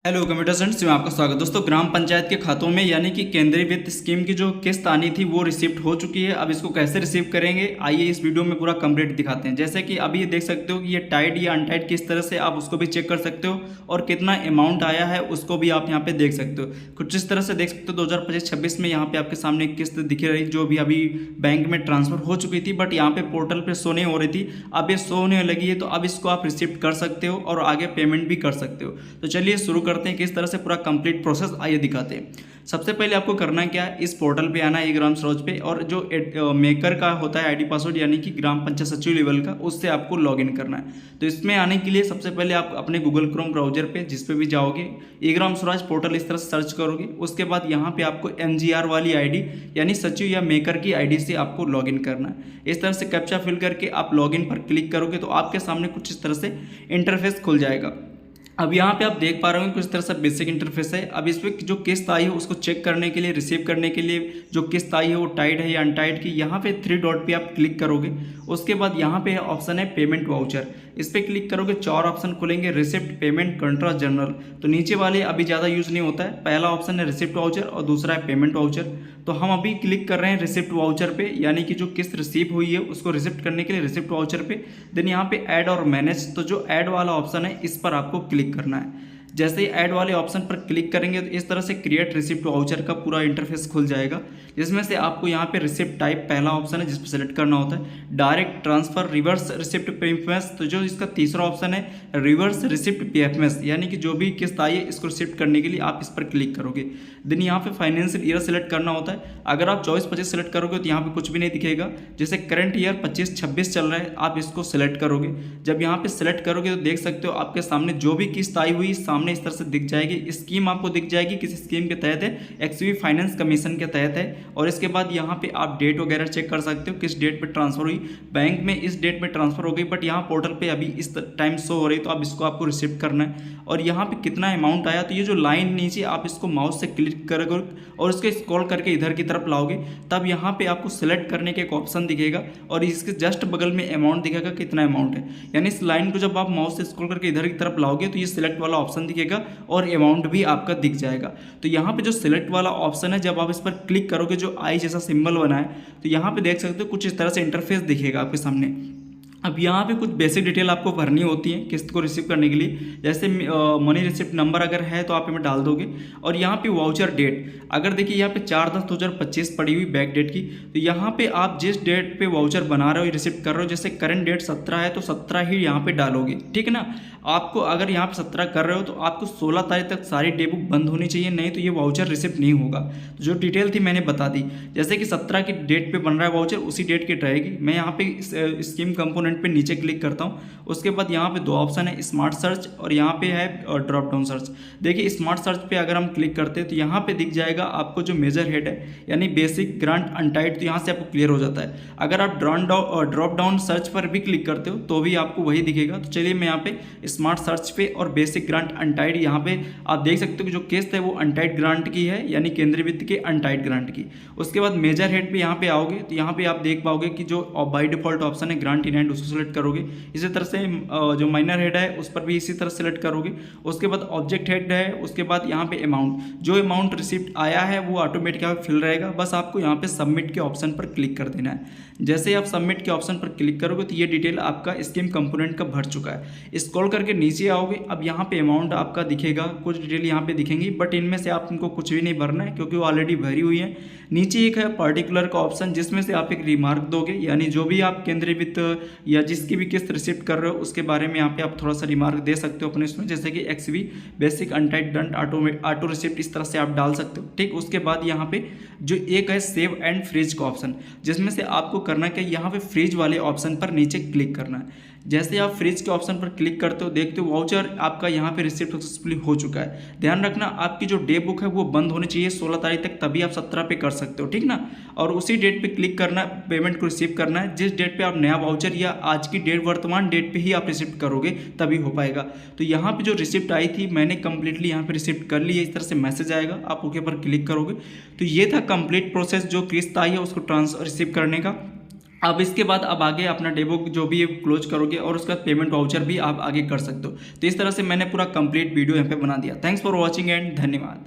Hello computer students में आपका स्वागत। दोस्तों, ग्राम पंचायत के खातों में यानी कि केंद्रीय वित्त स्कीम की जो किस्त आनी थी वो रिसीव्ड हो चुकी है। अब इसको कैसे रिसीव करेंगे आइए इस वीडियो में पूरा कंप्लीट दिखाते हैं। जैसे कि अभी ये देख सकते हो कि ये टाइड या अनटाइड किस तरह से आप उसको भी चेक कर सकते हो और कितना अमाउंट आया है उसको भी आप यहाँ पे देख सकते हो। कुछ इस तरह से देख सकते हो 2025-26 में यहाँ पे आपके सामने एक किस्त दिख रही जो भी अभी बैंक में ट्रांसफर हो चुकी थी, बट यहाँ पे पोर्टल पर शो नहीं हो रही थी। अब ये शो होने लगी है तो अब इसको आप रिसीव कर सकते हो और आगे पेमेंट भी कर सकते हो। तो चलिए शुरू करते हैं किस तरह से पूरा कंप्लीट प्रोसेस आइए दिखाते हैं। सबसे पहले आपको करना क्या है, इस पोर्टल पे आना है ग्राम स्वराज पे, और जो मेकर का होता है आईडी पासवर्ड यानी कि ग्राम पंचायत सचिव लेवल का, उससे आपको लॉगिन करना है। तो इसमें आने के लिए सबसे पहले आप अपने गूगल क्रोम ब्राउजर पे जिस पे भी जाओगे ई ग्राम स्वराज पोर्टल इस तरह से सर्च करोगे। उसके बाद यहाँ पे आपको MGR वाली आईडी यानी सचिव या मेकर की आईडी से आपको लॉगिन करना है। इस तरह से कैप्चा फिल करके आप लॉगिन पर क्लिक करोगे तो आपके सामने कुछ इस तरह से इंटरफेस खुल जाएगा। अब यहाँ पे आप देख पा रहे हो कुछ तरह से बेसिक इंटरफेस है। अब इस पर जो किस्त आई है उसको चेक करने के लिए, रिसीव करने के लिए जो किस्त आई है वो टाइड है या अनटाइड की, यहाँ पे 3 डॉट पे आप क्लिक करोगे। उसके बाद यहाँ पे ऑप्शन है पेमेंट वाउचर, इस पर क्लिक करोगे 4 ऑप्शन खुलेंगे, रिसिप्ट, पेमेंट, कंट्रा, जनरल। तो नीचे वाले अभी ज़्यादा यूज़ नहीं होता है। पहला ऑप्शन है रिसिप्ट वाउचर और दूसरा है पेमेंट वाउचर। तो हम अभी क्लिक कर रहे हैं रिसिप्ट वाउचर पे, यानी कि जो किस्त रिसीव हुई है उसको रिसिप्ट करने के लिए रिसिप्ट वाउचर पे। देन यहाँ पे ऐड और मैनेज, तो जो ऐड वाला ऑप्शन है इस पर आपको क्लिक करना है। जैसे ही ऐड वाले ऑप्शन पर क्लिक करेंगे तो इस तरह से क्रिएट रिसिप्ट वाउचर का पूरा इंटरफेस खुल जाएगा, जिसमें से आपको यहाँ पे रिसिप्ट टाइप पहला ऑप्शन है जिस पर सेलेक्ट करना होता है, direct transfer, reverse receipt payments. तो जो इसका तीसरा ऑप्शन है रिवर्स रिसिप्ट पेमेंट्स, यानी कि जो भी किस्त आई है इसको रिसिप्ट करने के लिए आप इस पर क्लिक करोगे। देन यहाँ पे फाइनेंशियल ईयर सेलेक्ट करना होता है। अगर आप 24-25 सेलेक्ट करोगे तो यहाँ पे कुछ भी नहीं दिखेगा। जैसे करंट ईयर 25-26 चल रहा है, आप इसको सेलेक्ट करोगे। जब यहाँ पे सेलेक्ट करोगे तो देख सकते हो आपके सामने जो भी किस्त आई हुई सामने इस तरह से दिख जाएगी। स्कीम आपको दिख जाएगी किस स्कीम के तहत है, एक्सवी फाइनेंस कमीशन के तहत है। और इसके बाद यहाँ पे आप डेट वगैरह चेक कर सकते हो, किस डेट पे ट्रांसफर हुई। बैंक में इस डेट पे ट्रांसफर हो गई, बट यहाँ पोर्टल पे अभी इस टाइम शो हो रही, तो अब इसको आपको रिसीव करना है। और यहाँ पे कितना अमाउंट आया, तो ये जो लाइन नीचे आप इसको माउस से क्लिक करोगे और उसको स्क्रॉल करके इधर की तरफ लाओगे, तब यहाँ पे आपको सिलेक्ट करने के एक ऑप्शन दिखेगा और इसके जस्ट बगल में अमाउंट दिखेगा कितना अमाउंट है। यानी इस लाइन को जब आप माउस से स्क्रॉल करके इधर की तरफ लाओगे तो ये सिलेक्ट वाला ऑप्शन दिखेगा और अमाउंट भी आपका दिख जाएगा। तो यहाँ पे जो सिलेक्ट वाला ऑप्शन है, जब आप इस पर क्लिक करोगे जो आई जैसा सिंबल बना है, तो यहाँ पे देख सकते हो कुछ इस तरह से इंटरफेस दिखेगा आपके सामने। अब यहाँ पे कुछ बेसिक डिटेल आपको भरनी होती है किस्त को रिसीव करने के लिए। जैसे मनी रिसिप्ट नंबर अगर है तो आप इसमें डाल दोगे। और यहाँ पे वाउचर डेट, अगर देखिए यहाँ पे 4/10/2025 पड़ी हुई बैक डेट की, तो यहाँ पे आप जिस डेट पे वाउचर बना रहे हो, रिसिप्ट कर रहे हो, जैसे करंट डेट 17 है तो 17 ही यहाँ पे डालोगे, ठीक है ना। आपको अगर यहाँ पे 17 कर रहे हो तो आपको 16 तारीख तक सारी डे बुक बंद होनी चाहिए, नहीं तो ये वाउचर रिसिप्ट नहीं होगा। तो जो डिटेल थी मैंने बता दी, जैसे कि 17 की डेट पे बन रहा है वाउचर, उसी डेट की रहेगी। मैं यहाँ पे स्कीम कंपोनेंट पे नीचे क्लिक करता हूँ। उसके बाद यहाँ पे 2 ऑप्शन है, स्मार्ट सर्च और यहाँ पे है ड्रॉप डाउन सर्च। देखिए स्मार्ट सर्च पे अगर हम क्लिक करते हैं तो यहाँ पे दिख जाएगा आपको जो मेजर हेड है यानी बेसिक, ग्रांट, अनटाइड, तो यहाँ से आपको क्लियर हो जाता है। अगर आप ड्रॉप डाउन सर्च पर भी क्लिक करते हो तो भी आपको वही दिखेगा। तो चलिए मैं यहाँ पे स्मार्ट सर्च पे और बेसिक, ग्रांट, अनटाइड, यहाँ पे आप देख सकते हो कि जो किस्त है वो अनटाइड ग्रांट की है, यानी केंद्रीय वित्त के अनटाइड ग्रांट की। उसके बाद मेजर हेड पे यहाँ पे आओगे तो यहाँ पे आप देख पाओगे कि जो बाई डिफॉल्ट ऑप्शन है ग्रांट इन हैंड, उसको सिलेक्ट करोगे। इसी तरह से जो माइनर हेड है उस पर भी इसी तरह सेलेक्ट करोगे। उसके बाद ऑब्जेक्ट हेड है, उसके बाद यहाँ पे अमाउंट, जो अमाउंट रिसिप्ट आया है वो ऑटोमेटिक यहाँ पे फिल रहेगा। बस आपको यहाँ पे सबमिट के ऑप्शन पर क्लिक कर देना है। जैसे आप सबमिट के ऑप्शन पर क्लिक करोगे तो ये डिटेल आपका स्कीम कंपोनेंट का भर चुका है। स्क्रॉल करके नीचे आओगे, अब यहाँ पे अमाउंट आपका दिखेगा, कुछ डिटेल यहाँ पे दिखेंगी, बट इनमें से आपको कुछ भी नहीं भरना है क्योंकि वो ऑलरेडी भरी हुई है। नीचे एक है पर्टिकुलर का ऑप्शन, जिसमें से आप एक रिमार्क दोगे, यानी जो भी आप केंद्रीय वित्त या जिसकी भी किस्त रिसिप्ट कर रहे हो उसके बारे में यहाँ पे आप थोड़ा सा रिमार्क दे सकते हो अपने इसमें, जैसे कि XV, basic, untied, don't, auto receipt, इस तरह से आप डाल सकते हो, ठीक। उसके बाद यहाँ पे जो एक है सेव एंड फ्रीज का ऑप्शन, जिसमें से आपको करना क्या, यहाँ पे फ्रीज वाले ऑप्शन पर नीचे क्लिक करना है। जैसे आप फ्रीज के ऑप्शन पर क्लिक करते हो, देखते हो वाउचर आपका यहाँ पे रिसिप्ट सक्सेसफुली हो चुका है। ध्यान रखना आपकी जो डे बुक है वो बंद होनी चाहिए 16 तारीख तक, तभी आप 17 पे कर सकते हो, ठीक ना। और उसी डेट पे क्लिक करना है, पेमेंट को रिसीव करना है। जिस डेट पे आप नया वाउचर या आज की डेट, वर्तमान डेट पे ही आप रिसिप्ट करोगे तभी हो पाएगा। तो यहाँ पे जो रिसिप्ट आई थी मैंने कंप्लीटली यहाँ पे रिसिप्ट कर ली है, इस तरह से मैसेज आएगा, आप ओके पर क्लिक करोगे। तो ये था कंप्लीट प्रोसेस जो किस्त आई है उसको रिसीव करने का। अब इसके बाद अब आगे अपना डेमो जो भी क्लोज करोगे और उसका पेमेंट वाउचर भी आप आगे कर सकते हो। तो इस तरह से मैंने पूरा कंप्लीट वीडियो यहाँ पे बना दिया। थैंक्स फॉर वॉचिंग एंड धन्यवाद।